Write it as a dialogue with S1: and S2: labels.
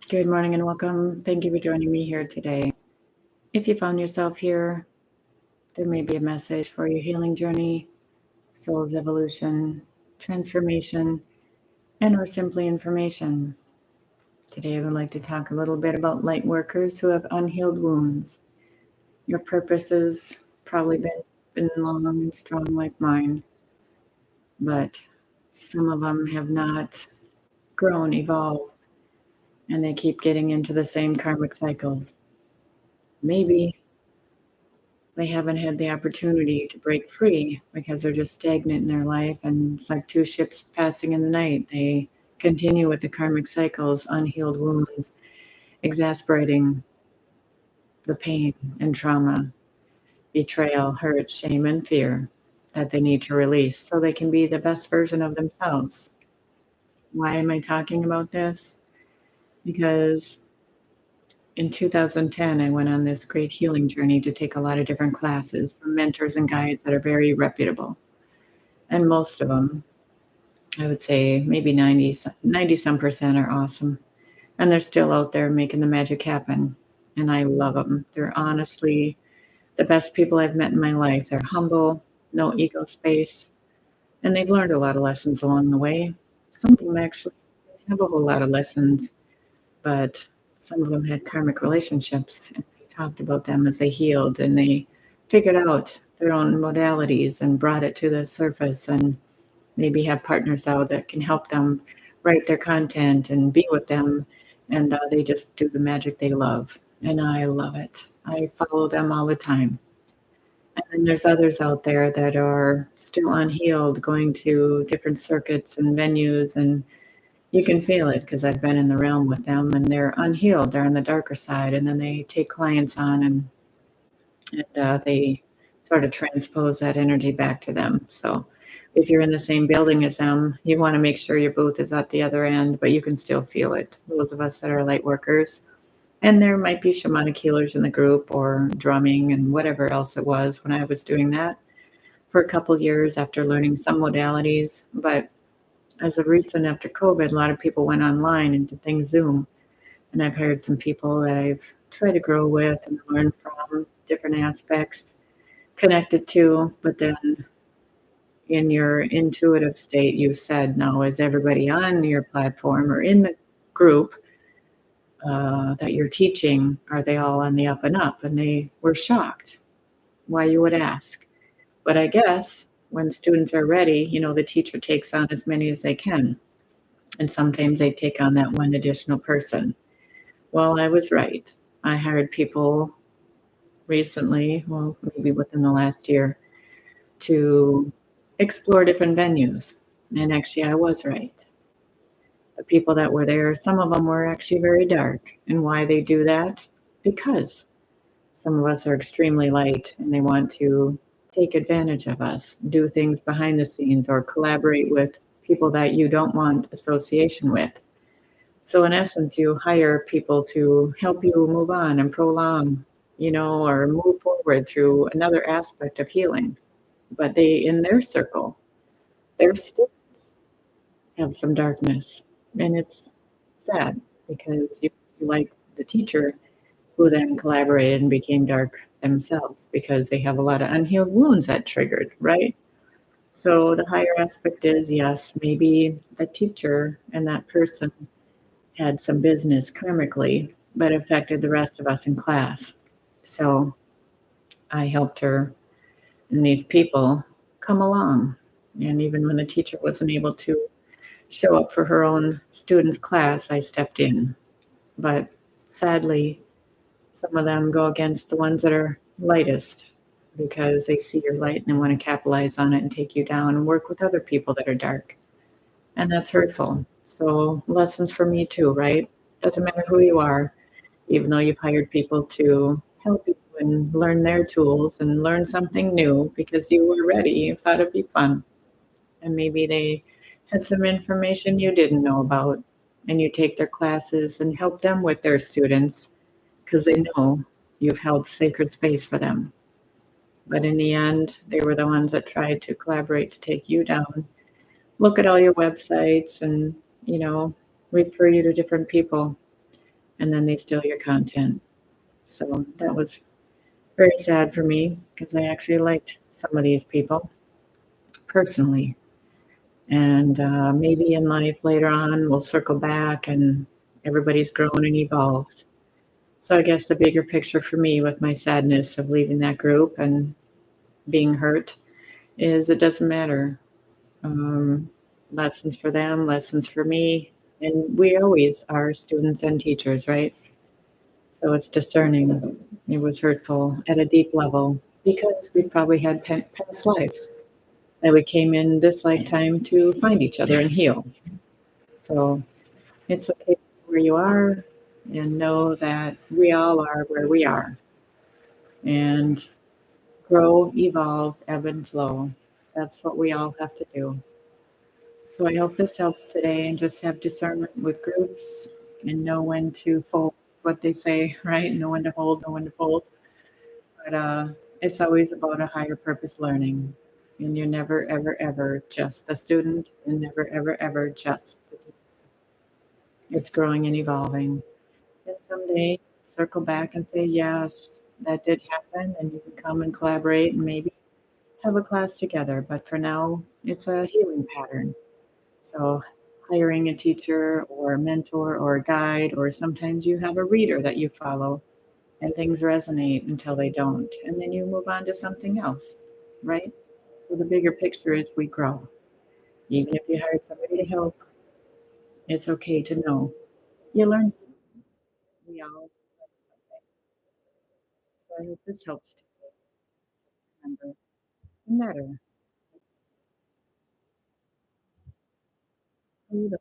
S1: Good morning and welcome. Thank you for joining me here today. If you found yourself here, there may be a message for your healing journey, soul's evolution, transformation, and or simply information. Today I would like to talk a little bit about light workers who have unhealed wounds. Your purpose has probably been long and strong like mine, but some of them have not grown, evolved, and they keep getting into the same karmic cycles. Maybe they haven't had the opportunity to break free because they're just stagnant in their life, and it's like two ships passing in the night. They continue with the karmic cycles, unhealed wounds, exasperating the pain and trauma, betrayal, hurt, shame, and fear that they need to release so they can be the best version of themselves. Why am I talking about this? Because in 2010, I went on this great healing journey to take a lot of different classes from mentors and guides that are very reputable. And most of them, I would say maybe 90 some percent are awesome. And they're still out there making the magic happen. And I love them. They're honestly the best people I've met in my life. They're humble, no ego space, and they've learned a lot of lessons along the way. Some of them actually have a whole lot of lessons, but some of them had karmic relationships, and they talked about them as they healed, and they figured out their own modalities and brought it to the surface, and maybe have partners out that can help them write their content and be with them, and they just do the magic they love, and I love it. I follow them all the time. And then there's others out there that are still unhealed, going to different circuits and venues, and you can feel it because I've been in the realm with them, and they're unhealed. They're on the darker side, and then they take clients on, and they sort of transpose that energy back to them. So if you're in the same building as them, you want to make sure your booth is at the other end, but you can still feel it. Those of us that are light workers, and there might be shamanic healers in the group or drumming and whatever else it was when I was doing that for a couple years after learning some modalities. But as of recent, after COVID, a lot of people went online and did things Zoom. And I've hired some people that I've tried to grow with and learn from different aspects connected to. But then in your intuitive state, you said, now, is everybody on your platform or in the group that you're teaching, are they all on the up and up? And they were shocked why you would ask. But I guess when students are ready, the teacher takes on as many as they can. And sometimes they take on that one additional person. Well, I was right. I hired people recently, well, maybe within the last year, to explore different venues. And actually, I was right. The people that were there, some of them were actually very dark. And why they do that? Because some of us are extremely light and they want to take advantage of us, do things behind the scenes, or collaborate with people that you don't want association with. So in essence, you hire people to help you move on and prolong, or move forward through another aspect of healing. But they, in their circle, their students have some darkness. And it's sad because you like the teacher who then collaborated and became dark themselves because they have a lot of unhealed wounds that triggered, right? So the higher aspect is, yes, maybe the teacher and that person had some business karmically, but affected the rest of us in class. So I helped her and these people come along. And even when the teacher wasn't able to show up for her own students' class, I stepped in. But sadly, some of them go against the ones that are lightest because they see your light and they want to capitalize on it and take you down and work with other people that are dark. And that's hurtful. So lessons for me too, right? Doesn't matter who you are, even though you've hired people to help you and learn their tools and learn something new because you were ready, you thought it'd be fun. And maybe they had some information you didn't know about, and you take their classes and help them with their students because they know you've held sacred space for them. But in the end, they were the ones that tried to collaborate to take you down, look at all your websites and, refer you to different people. and then they steal your content. So that was very sad for me because I actually liked some of these people personally. And maybe in life later on, we'll circle back and everybody's grown and evolved. So I guess the bigger picture for me with my sadness of leaving that group and being hurt is it doesn't matter. Um, Lessons for them, lessons for me. And we always are students and teachers, right? So it's discerning. It was hurtful at a deep level because we probably had past lives that we came in this lifetime to find each other and heal. So it's okay where you are and know that we all are where we are and grow, evolve, ebb and flow. That's what we all have to do. So I hope this helps today and just have discernment with groups and know when to fold, what they say, right? Know when to hold, know when to fold. But it's always about a higher purpose learning. And you're never, ever, ever just the student and never, ever, ever just the teacher. It's growing and evolving. And someday circle back and say, yes, that did happen. And you can come and collaborate and maybe have a class together. But for now, it's a healing pattern. So hiring a teacher or a mentor or a guide, or sometimes you have a reader that you follow and things resonate until they don't. And then you move on to something else, right? So the bigger picture is we grow. Even if you hired somebody to help, it's okay to know you learn something. We all learn something. So I hope this helps to remember no matter who the